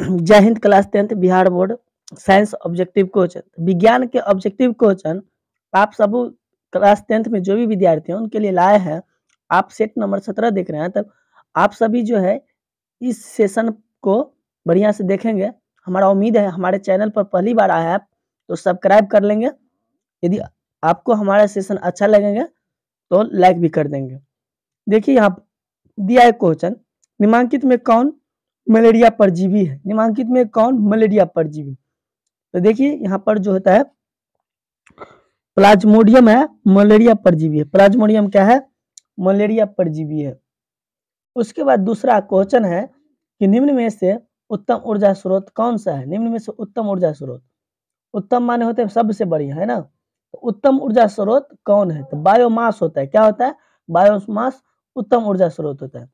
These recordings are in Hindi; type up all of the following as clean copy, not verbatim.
जय Hind class 10th Bihar board science objective question. विज्ञान के ऑब्जेक्टिव क्वेश्चन आप सब क्लास 10th में जो भी विद्यार्थी हैं उनके लिए लाए हैं। आप सेट नंबर 17 देख रहे हैं, तब आप सभी जो है इस सेशन को बढ़िया से देखेंगे। हमारा उम्मीद है हमारे चैनल पर पहली बार आए आप तो सब्सक्राइब कर लेंगे। यदि आपको हमारा सेशन अच्छा लगेगा तो लाइक भी कर देंगे। देखिए यहाँ दिया है क्वेश्चन, निम्नलिखित में कौन मलेरिया परजीवी है? निम्नलिखित में कौन मलेरिया परजीवी? तो देखिए यहाँ पर जो होता है प्लाज्मोडियम है, मलेरिया परजीवी है। प्लाज्मोडियम क्या है? मलेरिया परजीवी है। उसके बाद दूसरा क्वेश्चन है कि निम्न में से उत्तम ऊर्जा स्रोत कौन सा है? निम्न में से उत्तम ऊर्जा स्रोत, उत्तम माने होते हैं सबसे बढ़िया, है ना? तो उत्तम ऊर्जा स्रोत कौन है? तो बायोमास होता है। क्या होता है? बायोमास उत्तम ऊर्जा स्रोत होता है।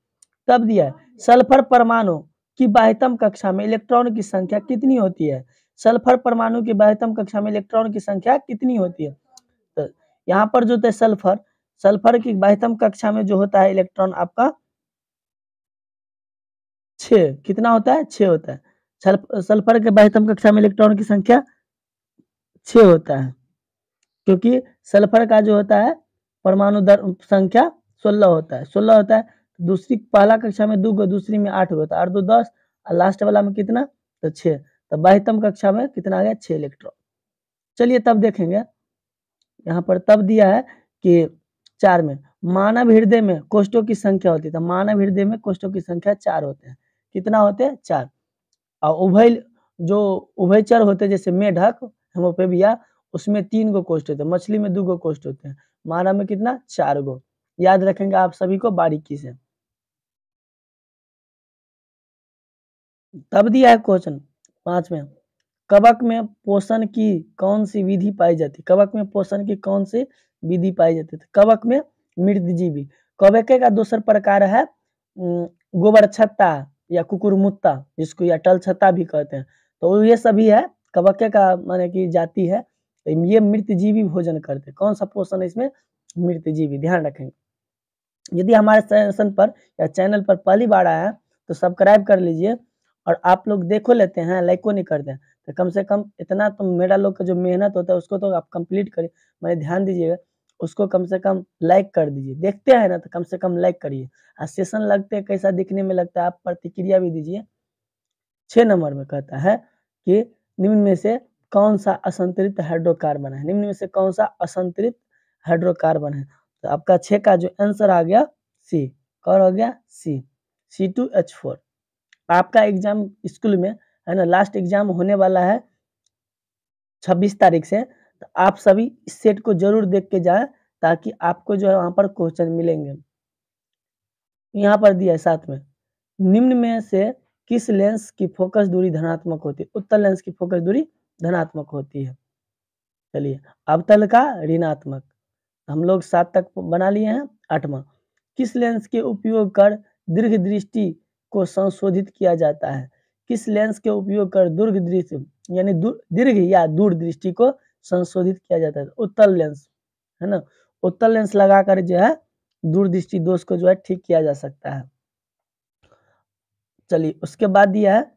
तब दिया है सल्फर परमाणु की बाह्यतम कक्षा में इलेक्ट्रॉन की संख्या कितनी होती है? सल्फर परमाणु की बाह्यतम कक्षा में इलेक्ट्रॉन की संख्या कितनी होती है? तो यहाँ पर जो होता है सल्फर, सल्फर की बाह्यतम कक्षा में जो होता है इलेक्ट्रॉन आपका 6। कितना होता है? 6 होता है। सल्फर के बाह्यतम कक्षा में इलेक्ट्रॉन की संख्या 6 होता है, क्योंकि सल्फर का जो होता है परमाणु दर संख्या 16 होता है। 16 होता है। दूसरी पहला कक्षा में 2 गो, दूसरी में 8 होता है, 8 2 10 और लास्ट वाला में कितना? तो 6। तो बाह्यतम कक्षा में कितना आ गया? 6 इलेक्ट्रॉन। चलिए तब देखेंगे। यहाँ पर तब दिया है कि 4 में मानव हृदय में कोष्ठों की संख्या होती है। तो मानव हृदय में कोष्ठों की संख्या 4 होते हैं। कितना होते हैं? 4। और उभयचर होते हैं जैसे मेढक, हेमोपेबिया, उसमें 3 गो कोष्ठ होते हैं। मछली में 2 गो कोष्ठ होते हैं। मानव में कितना? 4 गो। याद रखेंगे आप सभी को बारीकी से। तब दिया है क्वेश्चन 5 में कवक में पोषण की कौन सी विधि पाई जाती है? कवक में पोषण की कौन सी विधि पाई जाती है? कवक में मृतजीवी। कवक का दूसरा प्रकार है गोबर छत्ता या कुकुरमुत्ता, जिसको या टल छत्ता भी कहते हैं। तो ये सभी है कवक का माने की जाति है। ये मृतजीवी भोजन करते हैं। कौन सा पोषण है इसमें? मृतजीवी। ध्यान रखेंगे। यदि हमारे सेशन पर या चैनल पर पहली बार आया है तो सब्सक्राइब कर लीजिए, और आप लोग देखो लेते हैं लाइक को नहीं करते हैं तो कम से कम इतना तो मेरा लोग का जो मेहनत होता है उसको तो आप कंप्लीट करिए, मैंने ध्यान दीजिएगा। उसको कम से कम लाइक कर दीजिए। देखते हैं ना तो कम से कम लाइक करिए। और सेशन लगते हैं कैसा दिखने में लगता है आप प्रतिक्रिया भी दीजिए। 6 नंबर में कहता है कि निम्न में से कौन सा असंतरित हाइड्रोकार्बन है? निम्न में से कौन सा असंतरित हाइड्रोकार्बन है? तो आपका 6 का जो आंसर आ गया सी। कौन हो गया? सी, C2H4। आपका एग्जाम स्कूल में है ना, लास्ट एग्जाम होने वाला है 26 तारीख से। तो आप सभी इस सेट को जरूर देख के जाएं ताकि आपको जो है वहां पर क्वेश्चन मिलेंगे। यहाँ पर दिया है साथ में निम्न में से किस लेंस की फोकस दूरी धनात्मक होती है? उत्तल लेंस की फोकस दूरी धनात्मक होती है। चलिए अवतल का ऋणात्मक। हम लोग 7 तक बना लिए हैं। 8वां किस लेंस के उपयोग कर दीर्घ दृष्टि को संशोधित किया जाता है? किस लेंस के उपयोग कर दीर्घ दृष्टि यानी दीर्घ या दूर दृष्टि को संशोधित किया जाता है? उत्तल लेंस, है ना। उत्तल लेंस लगाकर जो है दूर दृष्टि दोष को जो है ठीक किया जा सकता है। चलिए उसके बाद दिया है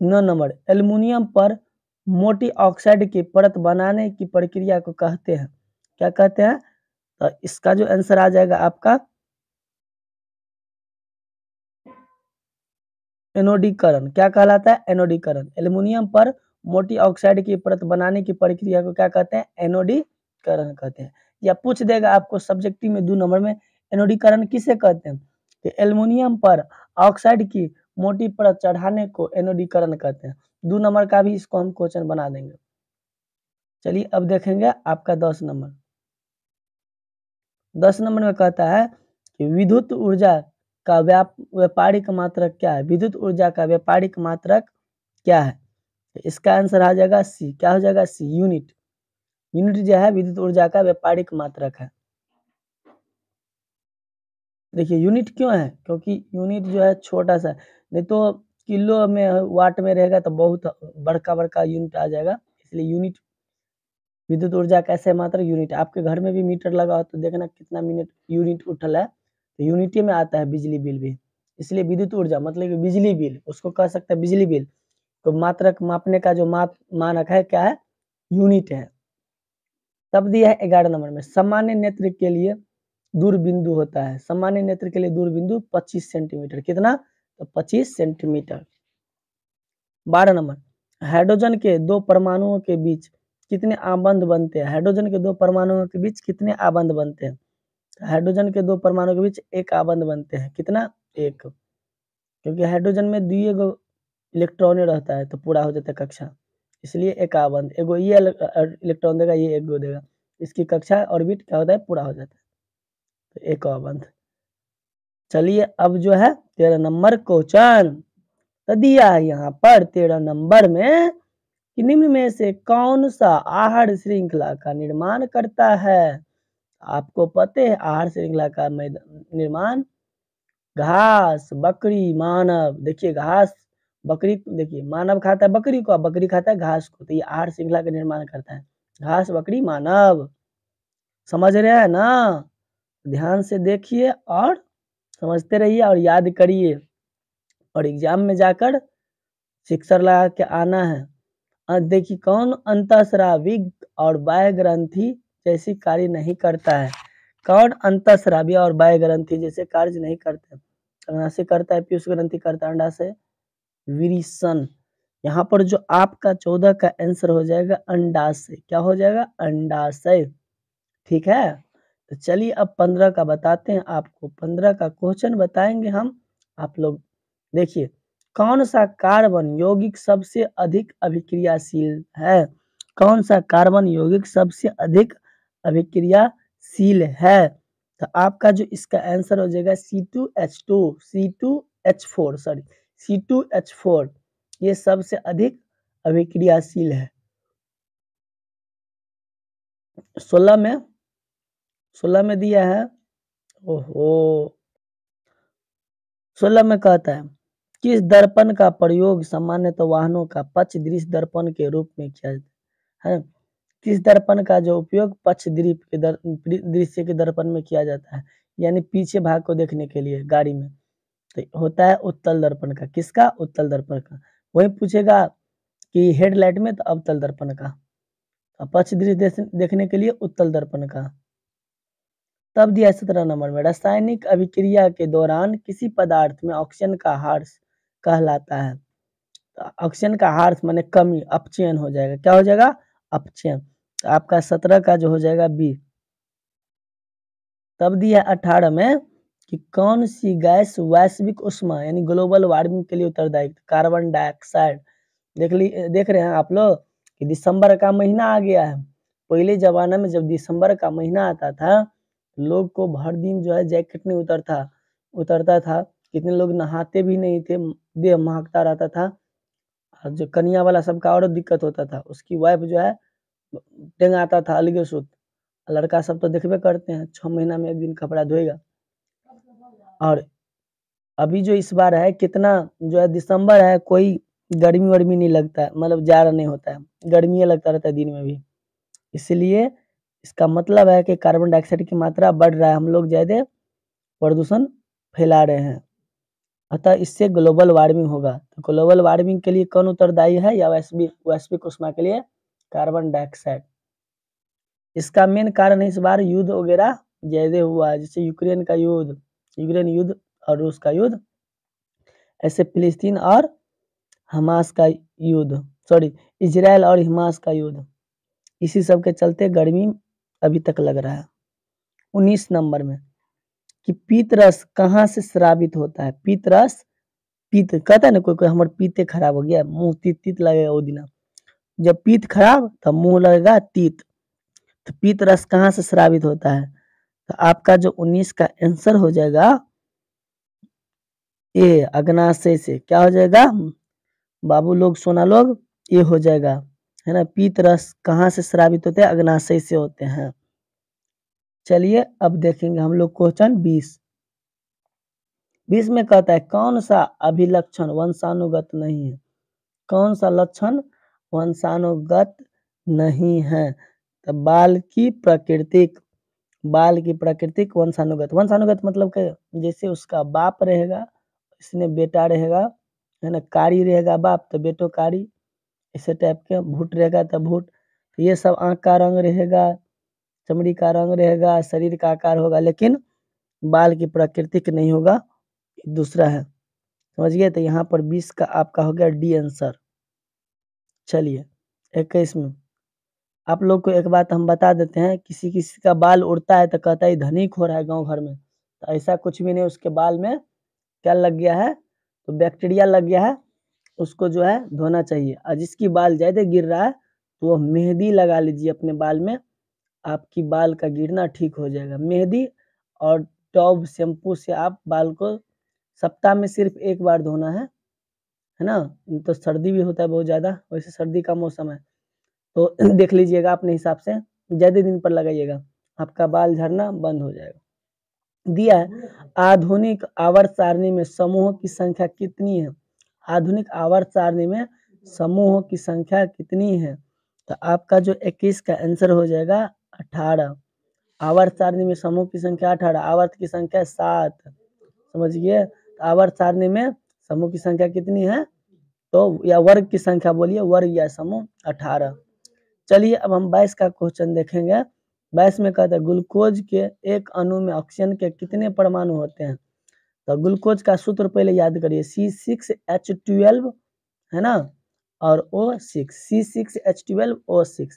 9 नंबर एल्युमिनियम पर मोटी ऑक्साइड की परत बनाने की प्रक्रिया को कहते हैं? क्या कहते हैं? तो इसका जो आंसर आ जाएगा आपका एनोडीकरण। क्या कहलाता है? एनोडीकरण। एल्युमिनियम पर मोटी ऑक्साइड की परत बनाने की प्रक्रिया को क्या कहते हैं? एनोडीकरण कहते हैं। या पूछ देगा आपको सब्जेक्टिव में 2 नंबर में एनोडीकरण किसे कहते हैं? तो एल्युमिनियम पर ऑक्साइड की मोटी परत चढ़ाने को एनोडीकरण कहते हैं। 2 नंबर का भी इसको हम क्वेश्चन बना देंगे। चलिए अब देखेंगे आपका 10 नंबर। 10 नंबर में कहता है कि विद्युत ऊर्जा का व्यापारिक मात्रक क्या है? विद्युत ऊर्जा का व्यापारिक मात्रक क्या है? इसका आंसर आ जाएगा सी। क्या हो जाएगा? सी, यूनिट। यूनिट जो है विद्युत ऊर्जा का व्यापारिक मात्रक है। देखिए यूनिट क्यों है? क्योंकि यूनिट जो है छोटा सा, नहीं तो किलो में वाट में रहेगा तो बहुत बड़का बड़का यूनिट आ जाएगा। इसलिए यूनिट विद्युत ऊर्जा कैसे मात्रक यूनिट। आपके घर में भी मीटर लगा हो तो देखना कितना मिनट यूनिट उठल है, तो यूनिट में आता है बिजली बिल भी। इसलिए विद्युत ऊर्जा मतलब कि बिजली बिल, उसको कह सकते हैं बिजली बिल। तो मात्रक मापने का जो मानक है क्या है, यूनिट है। तब दिया है 11 नंबर में, सामान्य नेत्र के लिए दूर बिंदु होता है, सामान्य नेत्र के लिए दूर बिंदु 25 सेंटीमीटर, कितना, तो 25 सेंटीमीटर। 12 नंबर, हाइड्रोजन के दो परमाणुओं के बीच कितने आबंध बनते हैं, हाइड्रोजन के दो परमाणुओं के बीच कितने आबंध बनते हैं, हाइड्रोजन के दो परमाणुओं के बीच एक आबंध बनते हैं, कितना, एक, क्योंकि हाइड्रोजन में द्वितीय इलेक्ट्रॉन रहता है तो पूरा हो जाता है कक्षा, इसलिए एक आबंध, एगो ये इलेक्ट्रॉन देगा, ये एक गो देगा, इसकी कक्षा ऑर्बिट क्या होता है, पूरा हो जाता है, तो एक आबंध। चलिए अब जो है 13 नंबर क्वेश्चन तो दिया है यहाँ पर 13 नंबर में कि निम्न में से कौन सा आहार श्रृंखला का निर्माण करता है। आपको पता है आहार श्रृंखला का निर्माण घास, बकरी, मानव। देखिए घास, बकरी, देखिए मानव खाता है बकरी को, बकरी खाता है घास को, तो ये आहार श्रृंखला का निर्माण करता है घास, बकरी, मानव। समझ रहे हैं ना, ध्यान से देखिए और समझते रहिए और याद करिए, और एग्जाम में जाकर सिक्सर लगा के आना है। देखिए कौन अंतःस्रावी और बाह्य ग्रंथि जैसी कार्य नहीं करता है, कौन अंतःस्रावी और बाह्य ग्रंथि जैसे कार्य नहीं करते, अग्नाशय करता है, पीयूष ग्रंथि करता है, अंडाशय, विरिसन। यहाँ पर जो आपका 14 का आंसर हो जाएगा अंडाशय, क्या हो जाएगा, अंडाशय, ठीक है। तो चलिए अब 15 का बताते हैं आपको, 15 का क्वेश्चन बताएंगे हम, आप लोग देखिए, कौन सा कार्बन यौगिक सबसे अधिक अभिक्रियाशील है, कौन सा कार्बन यौगिक सबसे अधिक अभिक्रियाशील है, तो आपका जो इसका आंसर हो जाएगा C2H2, C2H4 सॉरी C2H4, ये सबसे अधिक अभिक्रियाशील है। 16 में दिया है, ओहो 16 में कहता है किस दर्पण का प्रयोग सामान्यतः वाहनों का पक्ष दृश्य दर्पण के रूप में किया जाता है, किस दर्पण का जो उपयोग पक्ष दृश्य के दर्पण में किया जाता है, यानी पीछे भाग को देखने के लिए गाड़ी में, तो होता है उत्तल दर्पण का, किसका, उत्तल दर्पण का। वही पूछेगा कि हेडलाइट में, तो अवतल दर्पण का, पक्ष दृश्य देखने के लिए उत्तल दर्पण का। तब दिया 17 नंबर में, रासायनिक अभिक्रिया के दौरान किसी पदार्थ में ऑक्सीजन का ह्रास कहलाता है, ऑक्सीजन का ह्रास माने कमी, अपचयन हो जाएगा, क्या हो जाएगा, अपचयन। तो आपका 17 का जो हो जाएगा बी। तब दिया 18 में कि कौन सी गैस वैश्विक उष्मा यानी ग्लोबल वार्मिंग के लिए उत्तरदायी, कार्बन डाइऑक्साइड। देख रहे हैं आप लोग कि दिसंबर का महीना आ गया है, पहले जमाना में जब दिसंबर का महीना आता था लोग को भर दिन जो है जैकेट नहीं उतरता था, कितने लोग नहाते भी नहीं थे, देह महकता रहता था, और जो कनिया वाला सबका और दिक्कत होता था, उसकी वाइफ जो है टेंगाता था अलगे सुत, लड़का सब तो देखबे करते हैं 6 महीना में एक दिन कपड़ा धोएगा। और अभी जो इस बार है कितना जो है दिसंबर है, कोई गर्मी वर्मी नहीं लगता है, मतलब जाड़ा नहीं होता है, गर्मी लगता रहता है दिन में भी, इसलिए इसका मतलब है कि कार्बन डाइऑक्साइड की मात्रा बढ़ रहा है, हम लोग ज्यादा प्रदूषण फैला रहे हैं, अतः इससे ग्लोबल वार्मिंग होगा। तो ग्लोबल वार्मिंग के लिए कौन उत्तरदायी है, या वैश्विक उष्मा के लिए कार्बन डाइऑक्साइड। इसका मेन कारण है इस बार युद्ध वगैरह ज्यादा हुआ है, जैसे यूक्रेन युद्ध और रूस का युद्ध, ऐसे फिलिस्तीन और हमास का युद्ध, सॉरी इजराइल और हमास का युद्ध, इसी सब के चलते गर्मी अभी तक लग रहा है। 19 नंबर में कि पीत रस कहाँ से स्रावित होता है, पीत कहता है ना कोई हमारे पीते खराब हो गया, मुंह तीत लगेगा वो दिन, जब पीत खराब तो मुंह लगेगा तीत, तो पीत रस कहाँ से स्रावित होता है, तो आपका जो 19 का आंसर हो जाएगा ए, अग्नाशय से, क्या हो जाएगा बाबू लोग सोना लोग, ये हो जाएगा, है ना, पीत रस कहाँ से स्रावित होते हैं, अग्नाशय से होते हैं। चलिए अब देखेंगे हम लोग क्वेश्चन 20 में कहता है कौन सा अभिलक्षण वंशानुगत नहीं है, कौन सा लक्षण वंशानुगत नहीं है, तो बाल की प्राकृतिक वंशानुगत मतलब क्या, जैसे उसका बाप रहेगा इसने बेटा रहेगा, है ना। कारी रहेगा बाप तो बेटो कारी, इसे टाइप के। भूट रहेगा तो भूट। तो ये सब आँख का रंग रहेगा, चमड़ी का रंग रहेगा, शरीर का आकार होगा, लेकिन बाल की प्राकृतिक नहीं होगा, दूसरा है। समझ गए। तो यहाँ पर 20 का आपका हो गया डी आंसर। चलिए 21 में आप लोग को एक बात हम बता देते हैं, किसी किसी का बाल उड़ता है तो कहता है धनिक हो रहा है गांव घर में, तो ऐसा कुछ भी नहीं। उसके बाल में क्या लग गया है, तो बैक्टीरिया लग गया है, उसको जो है धोना चाहिए। और जिसकी बाल ज्यादा गिर रहा है तो वो मेहंदी लगा लीजिए अपने बाल में, आपकी बाल का गिरना ठीक हो जाएगा। मेहंदी और टॉब शैम्पू से आप बाल को सप्ताह में सिर्फ एक बार धोना है ना। तो सर्दी भी होता है बहुत ज़्यादा, वैसे सर्दी का मौसम है तो देख लीजिएगा अपने हिसाब से, ज़्यादा दिन पर लगाइएगा, आपका बाल झड़ना बंद हो जाएगा। दिया है आधुनिक आवर्त सारणी में समूहों की संख्या कितनी है। आधुनिक आवर्त सारणी में समूहों की संख्या कितनी है, तो आपका जो 21 का आंसर हो जाएगा 18। आवर्त सारणी में समूह की संख्या 18, आवर्त की संख्या 7। समझिए। आवर्त सारणी में समूह की संख्या कितनी है, तो या वर्ग की संख्या बोलिए, वर्ग या समूह 18। चलिए अब हम 22 का क्वेश्चन देखेंगे। 22 में कहता है ग्लूकोज के एक अणु में ऑक्सीजन के कितने परमाणु होते हैं। तो ग्लूकोज का सूत्र पहले याद करिए, C6H12 है ना, और O6, C6H12O6।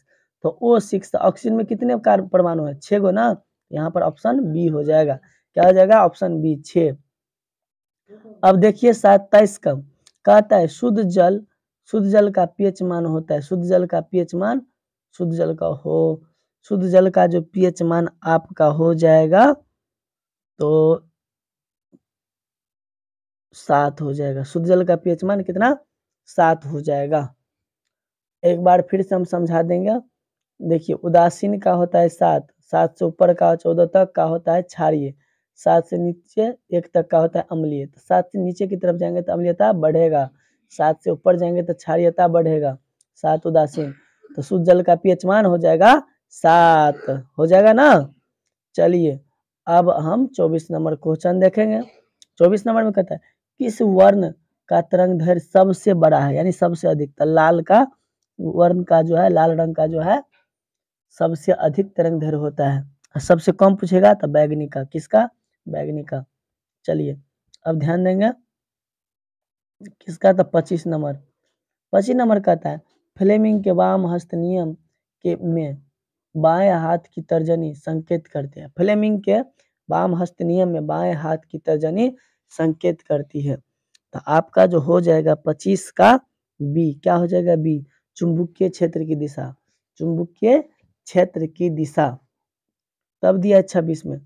तो O6 तो ऑक्सीजन में कितने परमाणु है, 6 गो ना। यहाँ पर ऑप्शन बी हो जाएगा। क्या हो जाएगा, ऑप्शन बी 6। अब देखिए 27 का कहता है शुद्ध जल का पीएच मान होता है। शुद्ध जल का पीएच मान, शुद्ध जल का जो पीएच मान आपका हो जाएगा तो 7 हो जाएगा। शुद्ध जल का पीएच मान कितना, 7 हो जाएगा। एक बार फिर से हम समझा देंगे। देखिए उदासीन का होता है 7, 7 से ऊपर का 14 तक का होता है क्षारीय, 7 से नीचे 1 तक का होता है अम्लीय। तो 7 से नीचे की तरफ जाएंगे तो अम्लीयता बढ़ेगा, 7 से ऊपर जाएंगे तो क्षारीयता बढ़ेगा। 7 उदासीन, तो शुद्ध जल का पीएच मान हो जाएगा 7, हो जाएगा ना। चलिए अब हम 24 नंबर क्वेश्चन देखेंगे। 24 नंबर में कहता है किस वर्ण का तरंग दैर्घ्य सबसे बड़ा है, यानी सबसे अधिक। तो लाल का वर्ण का जो है, लाल रंग का जो है सबसे अधिक तरंग दैर्घ्य होता है। सबसे कम पूछेगा तो बैगनी का, किसका, बैगनी का। चलिए अब ध्यान देंगे किसका, तो 25 नंबर। 25 नंबर कहता है फ्लेमिंग के वाम हस्त नियम के में बाएं हाथ की तर्जनी संकेत करते हैं। फ्लेमिंग के वाम हस्त नियम में बाएं हाथ की तर्जनी संकेत करती है। तो आपका जो हो जाएगा 25 का बी, क्या हो जाएगा बी, चुंबकीय क्षेत्र की दिशा, चुंबकीय क्षेत्र की दिशा। तब दिया 26 में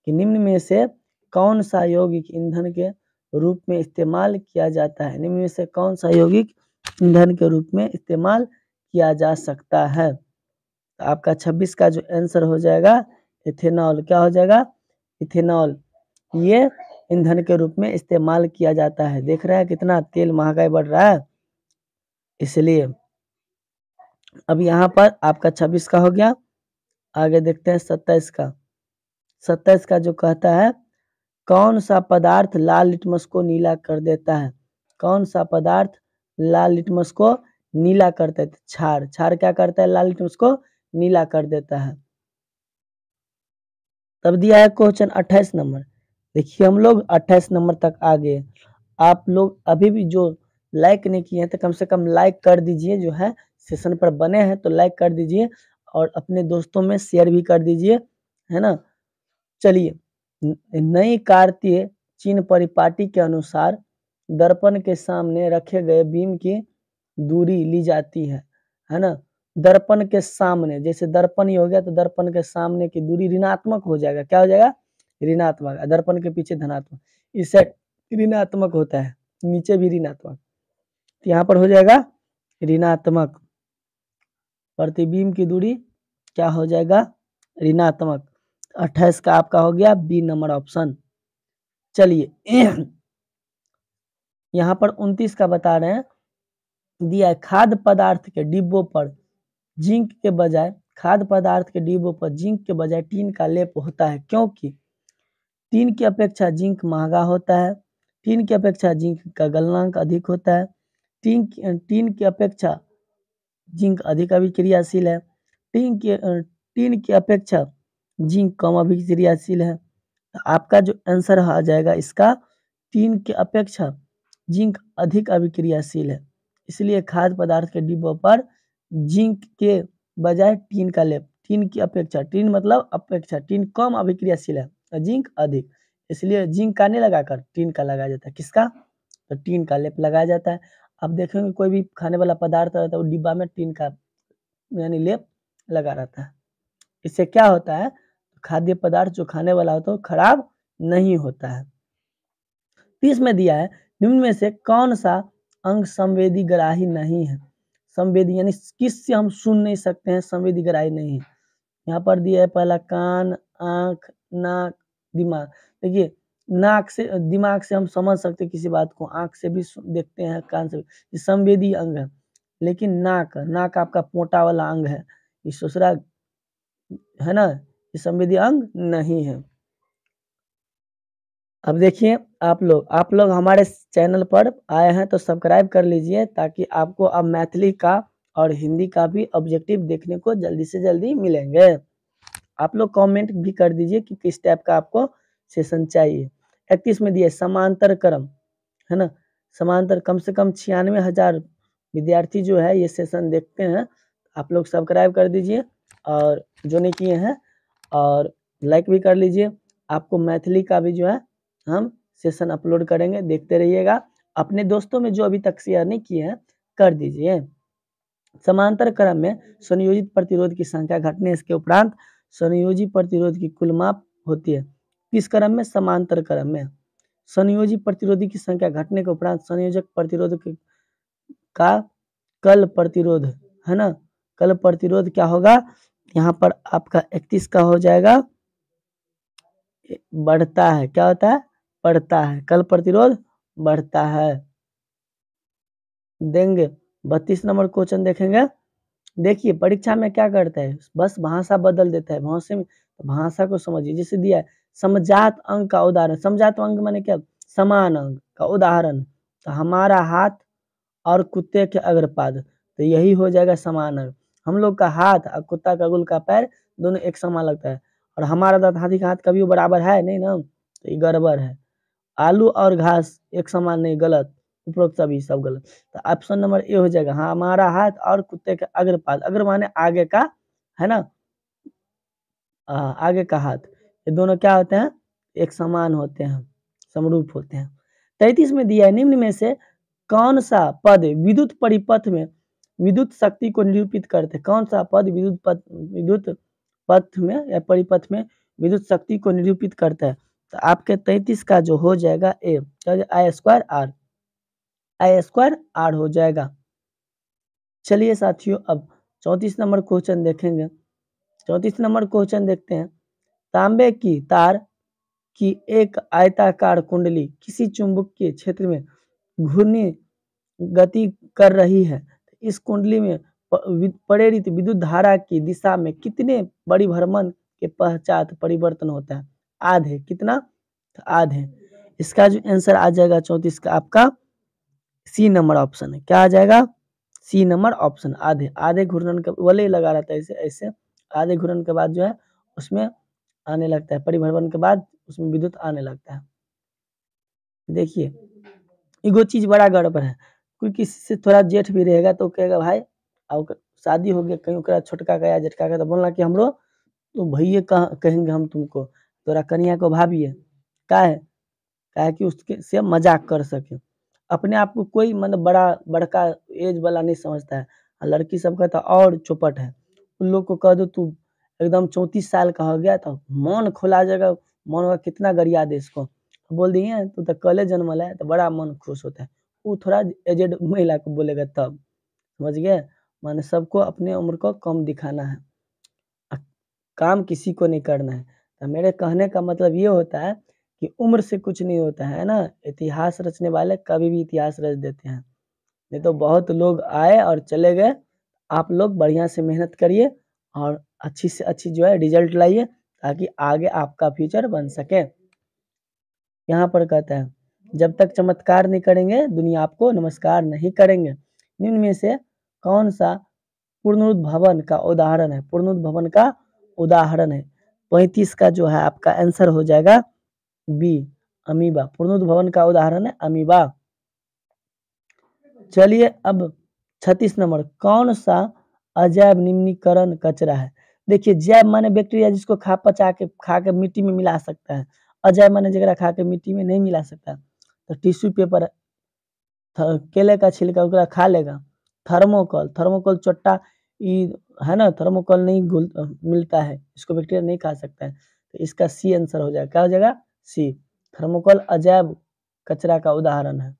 कि निम्न में से कौन सा यौगिक ईंधन के रूप में इस्तेमाल किया जाता है। निम्न में से कौन सा यौगिक ईंधन के रूप में इस्तेमाल किया जा सकता है। तो आपका 26 का जो आंसर हो जाएगा इथेनॉल। क्या हो जाएगा, इथेनॉल। ये ईंधन के रूप में इस्तेमाल किया जाता है। देख रहे हैं कितना तेल महंगाई बढ़ रहा है, इसलिए। अब यहाँ पर आपका 26 का हो गया। आगे देखते हैं 27 का। 27 का जो कहता है कौन सा पदार्थ लाल लिटमस को नीला कर देता है। कौन सा पदार्थ लाल लिटमस को नीला करता है। क्षार। क्षार क्या करता है, लाल लिटमस को नीला कर देता है। तब दिया है क्वेश्चन 28 नंबर। देखिए हम लोग 28 नंबर तक आ गए। आप लोग अभी भी जो लाइक नहीं किए हैं तो कम से कम लाइक कर दीजिए, जो है सेशन पर बने हैं तो लाइक कर दीजिए और अपने दोस्तों में शेयर भी कर दीजिए, है ना। चलिए नई कार्तीय चिन्ह परिपाटी के अनुसार दर्पण के सामने रखे गए बीम की दूरी ली जाती है ना। दर्पण के सामने, जैसे दर्पण ही हो गया तो दर्पण के सामने की दूरी ऋणात्मक हो जाएगा। क्या हो जाएगा, ऋणात्मक। दर्पण के पीछे धनात्मक, इस साइड ऋणात्मक होता है, नीचे भी ऋणात्मक, तो यहाँ पर हो जाएगा ऋणात्मक। प्रतिबिंब की दूरी क्या हो जाएगा, ऋणात्मक। 28 का आपका हो गया बी नंबर ऑप्शन। चलिए यहाँ पर 29 का बता रहे हैं, दिया है खाद्य पदार्थ के डिब्बों पर जिंक के बजाय, खाद्य पदार्थ के डिब्बों पर जिंक के बजाय टीन का लेप होता है, क्योंकि टीन की अपेक्षा जिंक महंगा होता है। टीन की अपेक्षा जिंक का गलनांक अधिक होता है। टीन की अपेक्षा जिंक अधिक अभिक्रियाशील है। टीन की अपेक्षा जिंक कम अभिक्रियाशील है। आपका जो आंसर आ जाएगा इसका, टीन की अपेक्षा जिंक अधिक अभिक्रियाशील है, इसलिए खाद्य पदार्थ के डिब्बों पर जिंक के बजाय टीन का लेप। टीन की अपेक्षा, टीन मतलब अपेक्षा, टीन कम अभिक्रियाशील है और जिंक अधिक, इसलिए जिंक का नहीं लगाकर टीन का लगाया जाता है। किसका? तो टीन का लेप लगाया जाता है। अब देखेंगे कोई भी खाने वाला पदार्थ रहता है वो डिब्बा में टीन का यानी लेप लगा रहता है। इससे क्या होता है, खाद्य पदार्थ जो खाने वाला होता है वो खराब नहीं होता है। 30 में दिया है, निम्न में से कौन सा अंग संवेदी ग्राही नहीं है? संवेदी यानी किससे हम सुन नहीं सकते हैं, संवेदी ग्राही नहीं है। यहाँ पर दिया है पहला कान, आंख, नाक, दिमाग। देखिए नाक से, दिमाग से हम समझ सकते हैं किसी बात को, आंख से भी देखते हैं, कान से भी, ये संवेदी अंग है। लेकिन नाक आपका पोटा वाला अंग है, ये दूसरा है ना, ये संवेदी अंग नहीं है। अब देखिए आप लोग हमारे चैनल पर आए हैं तो सब्सक्राइब कर लीजिए, ताकि आपको अब मैथिली का और हिंदी का भी ऑब्जेक्टिव देखने को जल्दी से जल्दी मिलेंगे। आप लोग कमेंट भी कर दीजिए कि किस टाइप का आपको सेशन चाहिए। 31 में दिए समांतर क्रम, है ना, समांतर कम से कम 96,000 विद्यार्थी जो है ये सेशन देखते हैं। आप लोग सब्सक्राइब कर दीजिए और जो नहीं किए हैं और लाइक भी कर लीजिए। आपको मैथिली का भी जो है हम सेशन अपलोड करेंगे, देखते रहिएगा। अपने दोस्तों में जो अभी तक शेयर नहीं किए हैं कर दीजिए। समांतर क्रम में संयोजित प्रतिरोध की संख्या घटने के उपरांत संयोजी प्रतिरोध की कुल माप होती है। किस क्रम में? समांतर क्रम में। संयोजी प्रतिरोधी की संख्या घटने के उपरांत संयोजक प्रतिरोध का कल प्रतिरोध, है ना, कल प्रतिरोध क्या होगा? यहाँ पर आपका 31 का हो जाएगा बढ़ता है। क्या होता है? बढ़ता है। कल प्रतिरोध बढ़ता है। देंगे 32 नंबर क्वेश्चन देखेंगे। देखिए परीक्षा में क्या करता है, बस भाषा बदल देता है। भाषा को समझिए। जैसे दिया है समजात अंग का उदाहरण। समजात अंग माने क्या? समान अंग का उदाहरण। तो हमारा हाथ और कुत्ते के अग्रपाद, तो यही हो जाएगा समान अंग। हम लोग का हाथ और कुत्ता का गुल का पैर दोनों एक समान लगता है, और हमारा दांत हाथी का हाथ कभी बराबर है नहीं ना, तो ये गड़बड़ है। आलू और घास एक समान नहीं, गलत। उपरोक्त सभी सब गलत। तो ऑप्शन नंबर ए हो जाएगा। हाँ, हमारा हाथ और कुत्ते का अग्रपाद, अग्र माने आगे का, है ना, आगे का हाथ, ये दोनों क्या होते हैं? एक समान होते हैं, समरूप होते हैं। 33 में दिया है, निम्न में से कौन सा पद विद्युत परिपथ में विद्युत शक्ति को निरूपित करते हैं? कौन सा पद विद्युत पथ में या परिपथ में विद्युत शक्ति को निरूपित करता है? तो आपके 33 का जो हो जाएगा A, I square R, I square R हो जाएगा। चलिए साथियों अब 34 नंबर क्वेश्चन देखेंगे। 34 नंबर क्वेश्चन देखते हैं। तांबे की तार की एक आयताकार कुंडली किसी चुंबकीय क्षेत्र में घूर्णी गति कर रही है। इस कुंडली में प्रेरित विद्युत धारा की दिशा में कितने परिभ्रमण के पश्चात परिवर्तन होता है? आधे। कितना? आधे। इसका जो आंसर आ जाएगा 34 का आपका सी नंबर ऑप्शन है। क्या आ जाएगा? C number option. आधे। आधे घूर्णन के वाले लगा रहता है ऐसे ऐसे, आधे घूर्णन के बाद जो है उसमें आने लगता है, परिभ्रमण के बाद उसमें विद्युत आने लगता है। देखिए एगो चीज बड़ा गड़बड़ है, कोई किसी से थोड़ा जेठ भी रहेगा तो कहेगा भाई अब शादी हो गया, कहीं ओकरा छोटका का या जेठका का, तो बोलना कि हमरो तो भैया कहेंगे हम तुमको, तोरा कन्या को भाभी है। का है कि उसके से मजाक कर सके। अपने आप को कोई मतलब बड़का एज वाला नहीं समझता है, लड़की सब का तो और चौपट है। उन लोग को कह दो तू एकदम 34 साल का हो गया तो मन खोला जाएगा, मन का कितना गरिया दे इसको, बोल दिए तू तो कल जन्मल है, तो बड़ा मन खुश होता है। वो थोड़ा एजेड महिला को बोलेगा तब, समझ गए? माने सबको अपने उम्र को कम दिखाना है, काम किसी को नहीं करना है। तो मेरे कहने का मतलब ये होता है कि उम्र से कुछ नहीं होता है ना, इतिहास रचने वाले कभी भी इतिहास रच देते हैं। नहीं तो बहुत लोग आए और चले गए। आप लोग बढ़िया से मेहनत करिए और अच्छी से अच्छी जो है रिजल्ट लाइए, ताकि आगे आपका फ्यूचर बन सके। यहाँ पर कहता है जब तक चमत्कार नहीं करेंगे दुनिया आपको नमस्कार नहीं करेंगे। निम्न में से कौन सा पुनरुद्भवन का उदाहरण है? पुनरुद्भवन का उदाहरण है 35 का जो है आपका आंसर हो जाएगा बी, अमीबा। पुनरुद्भवन का उदाहरण है अमीबा। चलिए अब 36 नंबर, कौन सा अजैव निम्नीकरण कचरा है? देखिए जैव माने बैक्टीरिया जिसको खा के मिट्टी में मिला सकता है, अजैव माने जगह खा के मिट्टी में नहीं मिला सकता। तो टिश्यू पेपर, केले का छिलका ओकरा खा लेगा। थर्मोकोल, थर्मोकोल चोट्टा है ना, थर्मोकोल नहीं मिलता है, इसको बैक्टीरिया नहीं खा सकता है। तो इसका सी आंसर हो जाएगा। क्या हो जाएगा? सी। थर्मोकोल अजैव कचरा का उदाहरण है।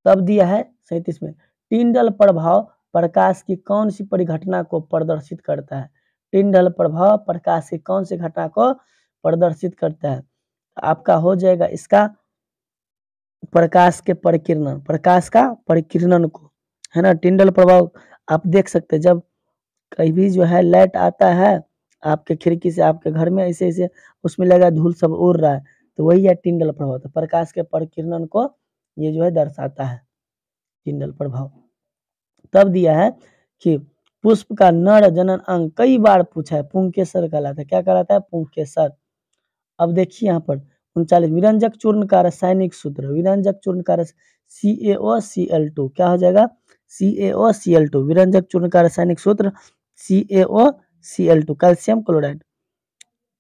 तब दिया है 37 में, टिंडल प्रभाव प्रकाश की कौन सी परिघटना को प्रदर्शित करता है? टिंडल प्रभाव प्रकाश की कौन सी घटना को प्रदर्शित करता है? आपका हो जाएगा इसका प्रकाश के परिकिरणन, प्रकाश का परिकिरणन को, है ना। टिंडल प्रभाव आप देख सकते हैं, जब कहीं भी जो है लाइट आता है आपके खिड़की से आपके घर में, ऐसे ऐसे उसमें लगा धूल सब उड़ रहा है, तो वही है टिंडल प्रभाव। तो प्रकाश के परिकिरणन को ये जो है दर्शाता है टिंडल प्रभाव। तब दिया है कि पुष्प का नर जनन अंग कई बार पूछा है, पुंकेसर कहलाता है। क्या कहलाता है? पुंकेसर। अब देखिए यहाँ पर 39, विरंजक चूर्ण का रासायनिक सूत्र, विरंजक चूर्ण का CaOCl2, क्या हो जाएगा? CaOCl2, विरंजक चूर्ण का रासायनिक सूत्र CaOCl2, calcium chloride,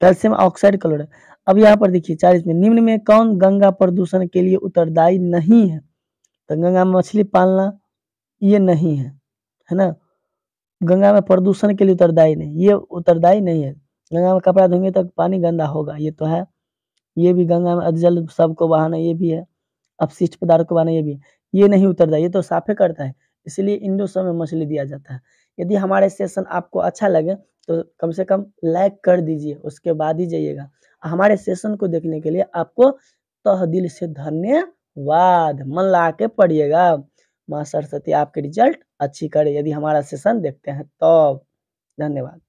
calcium oxide chloride. अब यहाँ पर देखिए 40 में, निम्न में कौन गंगा प्रदूषण के लिए उत्तरदायी नहीं है? तो गंगा में मछली पालना ये नहीं है ना। गंगा में प्रदूषण के लिए उत्तरदायी नहीं, ये उत्तरदायी नहीं है। गंगा में कपड़ा धोंगे तो पानी गंदा होगा, ये तो है। ये भी गंगा में अधजल सबको बहाना, ये भी है। अपशिष्ट पदार्थ को बहाना, ये भी है। ये नहीं उतरदायी, ये तो साफे करता है, इसलिए इंडोसम में मछली दिया जाता है। यदि हमारे सेशन आपको अच्छा लगे तो कम से कम लाइक कर दीजिए, उसके बाद ही जाइएगा। हमारे सेशन को देखने के लिए आपको तह दिल से धन्यवाद। मन लगा के पढ़िएगा। माँ सरस्वती आपके रिजल्ट अच्छी करे यदि हमारा सेशन देखते हैं तो। धन्यवाद।